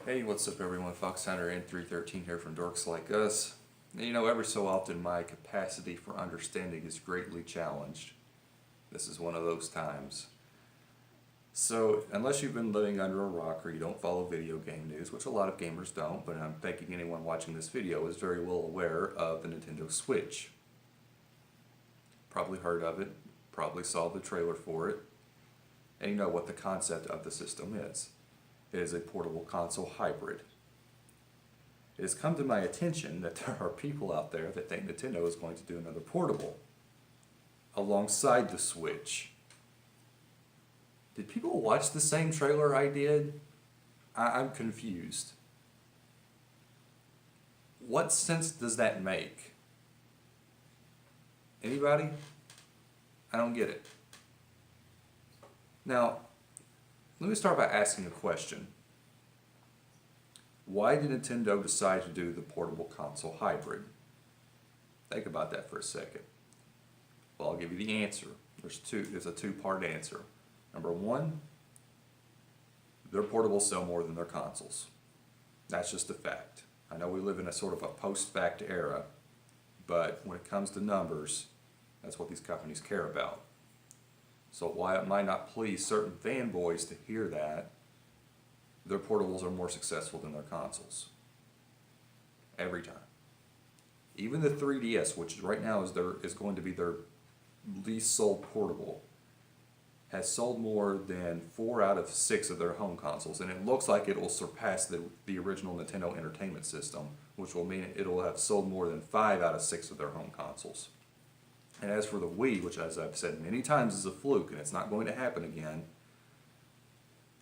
Hey, what's up everyone? Fox Hunter N313 here from Dorks Like Us. You know, every so often my capacity for understanding is greatly challenged. This is one of those times. So, unless you've been living under a rock or you don't follow video game news, which a lot of gamers don't, but I'm thinking anyone watching this video is very well aware of the Nintendo Switch. Probably heard of it, probably saw the trailer for it, and you know what the concept of the system is. It is a portable console hybrid. It has come to my attention that there are people out there that think Nintendo is going to do another portable alongside the Switch. Did people watch the same trailer I did? I'm confused. What sense does that make? Anybody? I don't get it. Now, let me start by asking a question. Why did Nintendo decide to do the portable console hybrid? Think about that for a second. Well, I'll give you the answer. There's a two-part answer. Number one, their portables sell more than their consoles. That's just a fact. I know we live in a sort of a post-fact era, but when it comes to numbers, that's what these companies care about. So while it might not please certain fanboys to hear that, their portables are more successful than their consoles. Every time. Even the 3DS, which right now is going to be their least sold portable, has sold more than 4 out of 6 of their home consoles, and it looks like it will surpass the original Nintendo Entertainment System, which will mean it will have sold more than 5 out of 6 of their home consoles. And as for the Wii, which as I've said many times is a fluke and it's not going to happen again,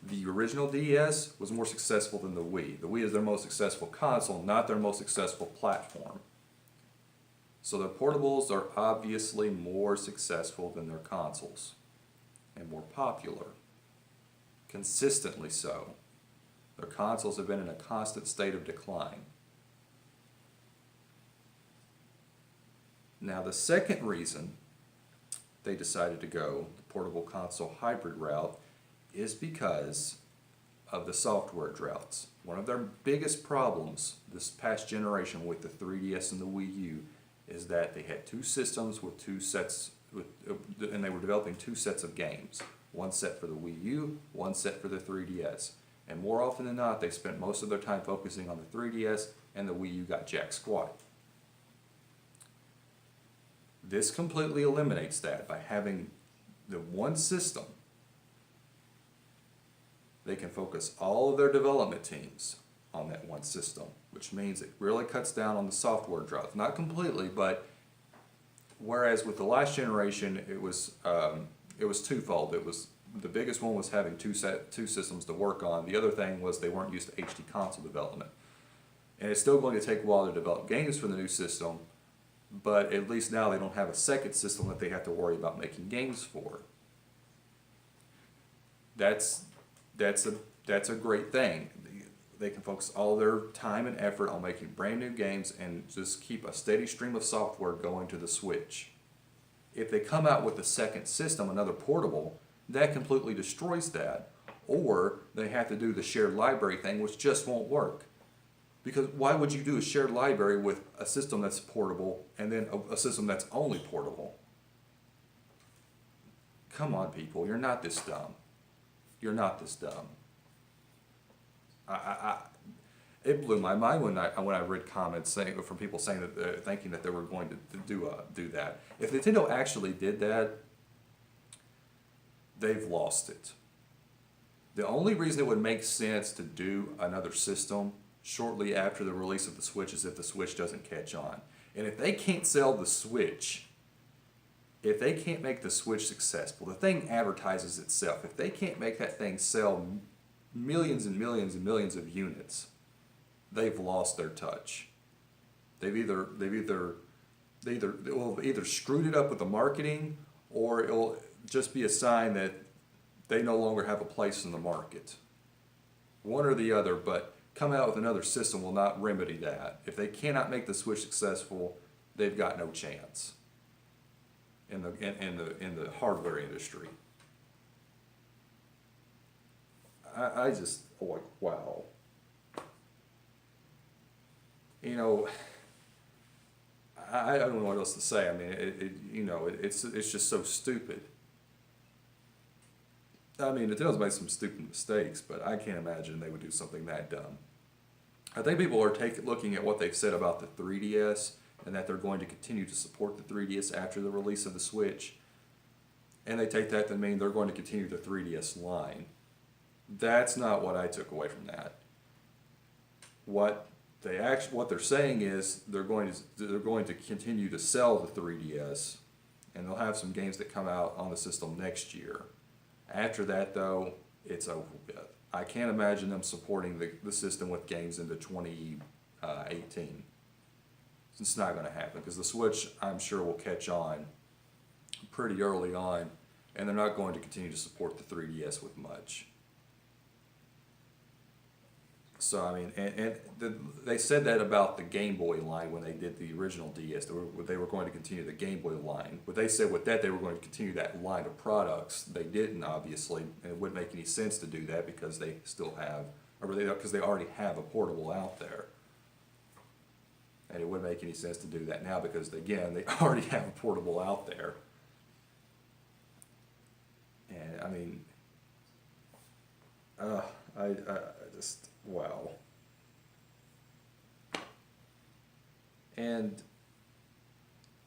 the original DS was more successful than the Wii. The Wii is their most successful console, not their most successful platform. So their portables are obviously more successful than their consoles and more popular. Consistently so. Their consoles have been in a constant state of decline. Now the second reason they decided to go the portable console hybrid route is because of the software droughts. One of their biggest problems this past generation with the 3DS and the Wii U is that they had two systems with two sets, and they were developing two sets of games. One set for the Wii U, one set for the 3DS. And more often than not, they spent most of their time focusing on the 3DS, and the Wii U got jack squat. This completely eliminates that by having the one system. They can focus all of their development teams on that one system, which means it really cuts down on the software drought. Not completely, but whereas with the last generation it was twofold. It was the biggest one was having two systems to work on. The other thing was they weren't used to HD console development, and it's still going to take a while to develop games for the new system. But at least now they don't have a second system that they have to worry about making games for. That's a great thing. They can focus all their time and effort on making brand new games and just keep a steady stream of software going to the Switch. If they come out with a second system, another portable, that completely destroys that. Or they have to do the shared library thing, which just won't work. Because why would you do a shared library with a system that's portable and then a system that's only portable? Come on, people, you're not this dumb. You're not this dumb. It blew my mind when I read comments from people saying that thinking that they were going to do that. If Nintendo actually did that, they've lost it. The only reason it would make sense to do another system shortly after the release of the Switch is if the Switch doesn't catch on. And if they can't sell the Switch, if they can't make the Switch successful, the thing advertises itself. If they can't make that thing sell millions and millions and millions of units, they've lost their touch. They'll either screwed it up with the marketing, or it'll just be a sign that they no longer have a place in the market. One or the other, but coming out with another system will not remedy that. If they cannot make the Switch successful, they've got no chance in the hardware industry. I just like, wow. you know, I don't know what else to say. I mean, it's just so stupid. I mean, Nintendo's made some stupid mistakes, but I can't imagine they would do something that dumb. I think people are looking at what they've said about the 3DS and that they're going to continue to support the 3DS after the release of the Switch, and they take that to mean they're going to continue the 3DS line. That's not what I took away from that. What they're saying is they're going to continue to sell the 3DS, and they'll have some games that come out on the system next year. After that, though, it's over with. I can't imagine them supporting the system with games into 2018. It's not going to happen because the Switch, I'm sure, will catch on pretty early on, and they're not going to continue to support the 3DS with much. So, I mean, they said that about the Game Boy line when they did the original DS. They were going to continue the Game Boy line. But they said with that they were going to continue that line of products. They didn't, obviously, and it wouldn't make any sense to do that because they still have, because they already have a portable out there. And it wouldn't make any sense to do that now because, again, they already have a portable out there. And, I mean, I just... wow. And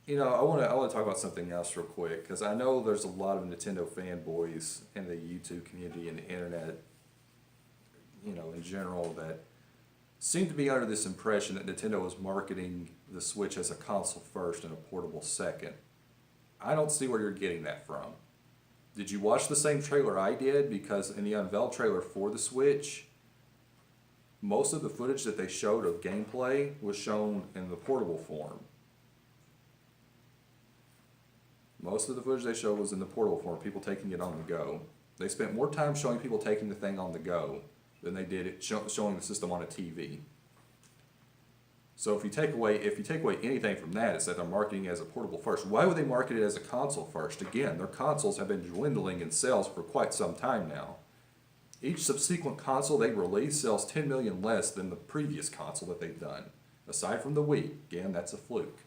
I want to talk about something else real quick because I know there's a lot of Nintendo fanboys in the YouTube community and the internet, in general, that seem to be under this impression that Nintendo is marketing the Switch as a console first and a portable second. I don't see where you're getting that from. Did you watch the same trailer I did? Because in the unveiled trailer for the Switch, most of the footage that they showed of gameplay was shown in the portable form. Most of the footage they showed was in the portable form, people taking it on the go. They spent more time showing people taking the thing on the go than they did showing the system on a TV. So if you take away anything from that, it's that they're marketing it as a portable first. Why would they market it as a console first? Again, their consoles have been dwindling in sales for quite some time now. Each subsequent console they release sells 10 million less than the previous console that they've done. Aside from the Wii, again, that's a fluke.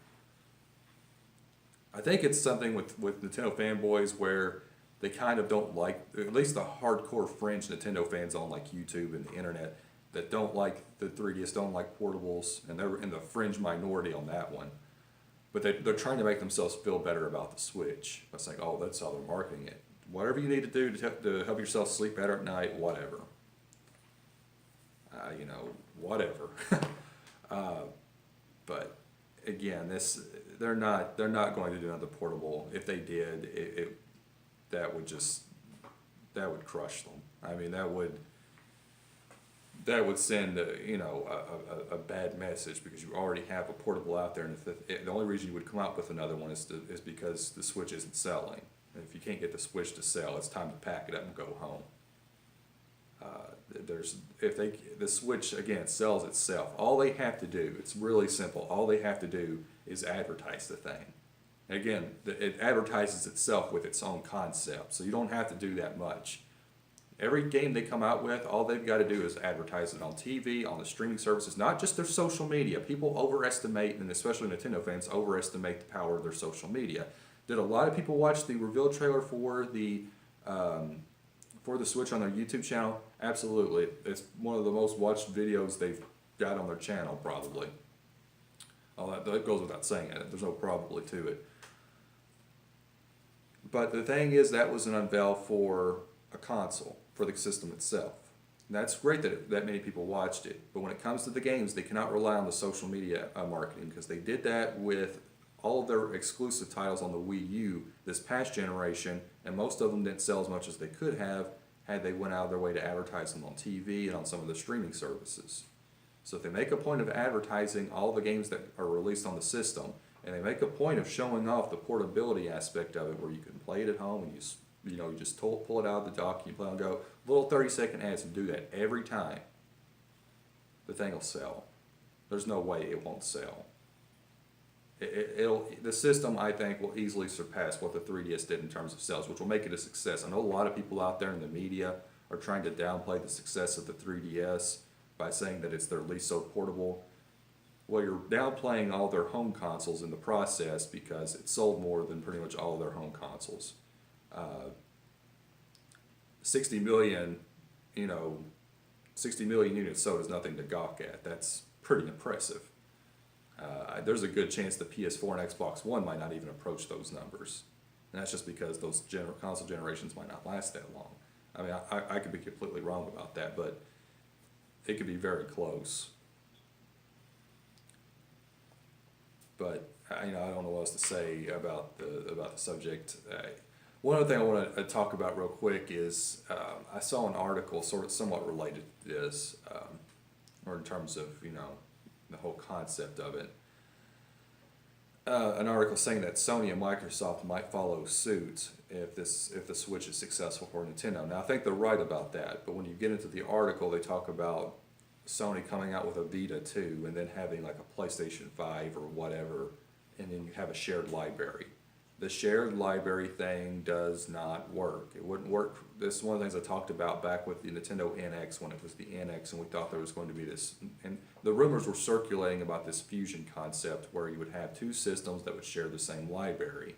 I think it's something with Nintendo fanboys where they kind of don't like, at least the hardcore fringe Nintendo fans on like YouTube and the internet that don't like the 3DS, don't like portables, and they're in the fringe minority on that one. But they're trying to make themselves feel better about the Switch by saying, oh, that's how they're marketing it. Whatever you need to do to help yourself sleep better at night, whatever. Whatever. But again, they're not going to do another portable. If they did, that would crush them. I mean, that would send a bad message because you already have a portable out there, and the only reason you would come out with another one is because the Switch isn't selling. And if you can't get the Switch to sell, it's time to pack it up and go home. The Switch, again, sells itself. All they have to do, it's really simple, all they have to do is advertise the thing. And again, it advertises itself with its own concept, so you don't have to do that much. Every game they come out with, all they've got to do is advertise it on TV, on the streaming services, not just their social media. People overestimate, and especially Nintendo fans, overestimate the power of their social media. Did a lot of people watch the reveal trailer for the Switch on their YouTube channel? Absolutely. It's one of the most watched videos they've got on their channel, probably. All that goes without saying it. There's no probably to it. But the thing is, that was an unveil for a console, for the system itself. And that's great that many people watched it. But when it comes to the games, they cannot rely on the social media marketing because they did that with all of their exclusive titles on the Wii U this past generation, and most of them didn't sell as much as they could have had they went out of their way to advertise them on TV and on some of the streaming services. So if they make a point of advertising all the games that are released on the system, and they make a point of showing off the portability aspect of it where you can play it at home and you just pull it out of the dock, you play and go, little 30-second ads, and do that every time, the thing will sell. There's no way it won't sell. The system, I think, will easily surpass what the 3DS did in terms of sales, which will make it a success. I know a lot of people out there in the media are trying to downplay the success of the 3DS by saying that it's their least sold portable. Well, you're downplaying all their home consoles in the process because it sold more than pretty much all of their home consoles. 60 million, you know, 60 million units sold is nothing to gawk at. That's pretty impressive. There's a good chance the PS4 and Xbox One might not even approach those numbers. And that's just because those console generations might not last that long. I mean, I could be completely wrong about that, but it could be very close. But I don't know what else to say about the subject. One other thing I want to talk about real quick is I saw an article somewhat related to this, or in terms of the whole concept of it. An article saying that Sony and Microsoft might follow suit if the Switch is successful for Nintendo. Now I think they're right about that, but when you get into the article, they talk about Sony coming out with a Vita 2 and then having like a PlayStation 5 or whatever, and then you have a shared library. The shared library thing does not work. It wouldn't work. This is one of the things I talked about back with the Nintendo NX when it was the NX, and we thought there was going to be this, and the rumors were circulating about this fusion concept where you would have two systems that would share the same library.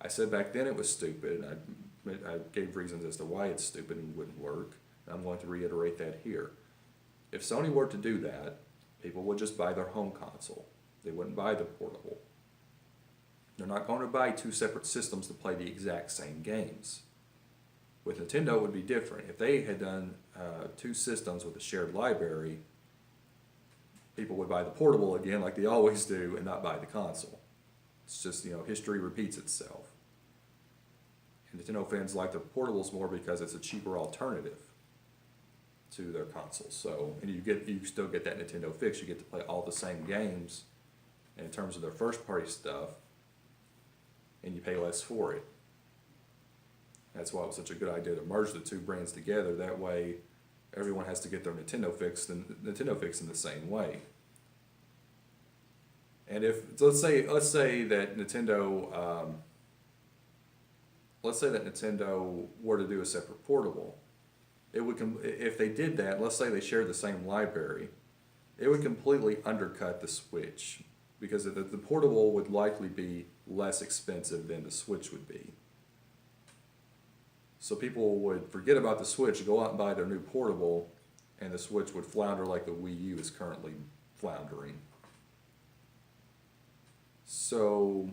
I said back then it was stupid, and I gave reasons as to why it's stupid and wouldn't work, and I'm going to reiterate that here. If Sony were to do that, people would just buy their home console. They wouldn't buy the portable. They're not going to buy two separate systems to play the exact same games. With Nintendo, it would be different. If they had done two systems with a shared library, people would buy the portable again like they always do and not buy the console. It's just, history repeats itself. And Nintendo fans like the portables more because it's a cheaper alternative to their consoles. So, and you still get that Nintendo fix. You get to play all the same games in terms of their first party stuff, and you pay less for it. That's why it was such a good idea to merge the two brands together. That way, everyone has to get their Nintendo fix in the same way. And let's say that Nintendo were to do a separate portable, if they did that, let's say they shared the same library, it would completely undercut the Switch, because the portable would likely be less expensive than the Switch would be. So people would forget about the Switch, go out and buy their new portable, and the Switch would flounder like the Wii U is currently floundering. So,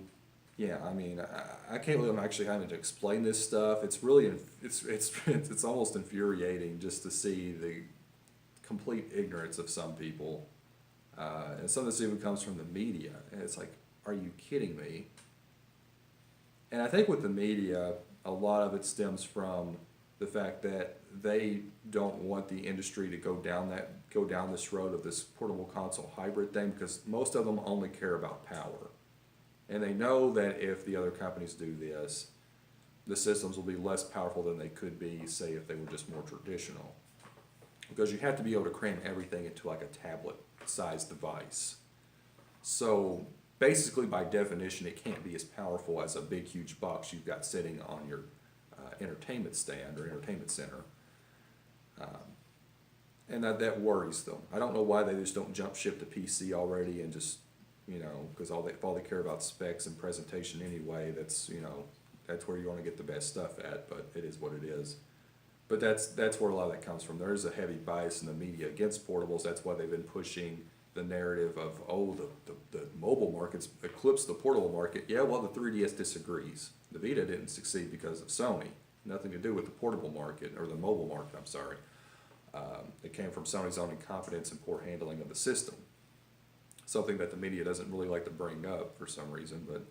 yeah, I mean, I can't believe I'm actually having to explain this stuff. It's really, it's almost infuriating just to see the complete ignorance of some people. And some of this even comes from the media. And it's like, are you kidding me? And I think with the media, a lot of it stems from the fact that they don't want the industry to go down this road of this portable console hybrid thing, because most of them only care about power. And they know that if the other companies do this, the systems will be less powerful than they could be, say, if they were just more traditional. Because you have to be able to cram everything into like a tablet-sized device. So basically, by definition, it can't be as powerful as a big, huge box you've got sitting on your entertainment stand or entertainment center. And that worries them. I don't know why they just don't jump ship to PC already and just, because all they care about specs and presentation anyway. That's where you want to get the best stuff at, but it is what it is. But that's where a lot of that comes from. There is a heavy bias in the media against portables. That's why they've been pushing the narrative of, the mobile market's eclipsed the portable market. Yeah, well, the 3DS disagrees. The Vita didn't succeed because of Sony. Nothing to do with the portable market, or the mobile market, I'm sorry. It came from Sony's own incompetence and poor handling of the system. Something that the media doesn't really like to bring up for some reason, but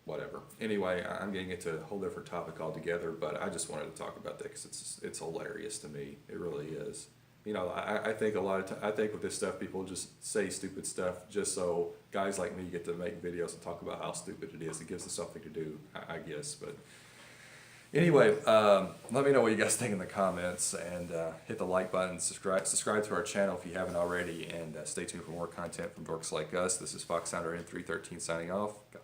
whatever. Anyway, I'm getting into a whole different topic altogether, but I just wanted to talk about that because it's hilarious to me. It really is. I think I think with this stuff, people just say stupid stuff just so guys like me get to make videos and talk about how stupid it is. It gives us something to do, I guess. But anyway, let me know what you guys think in the comments, and hit the like button, subscribe to our channel if you haven't already, and stay tuned for more content from dorks like us. This is Fox Sounder N313 signing off. God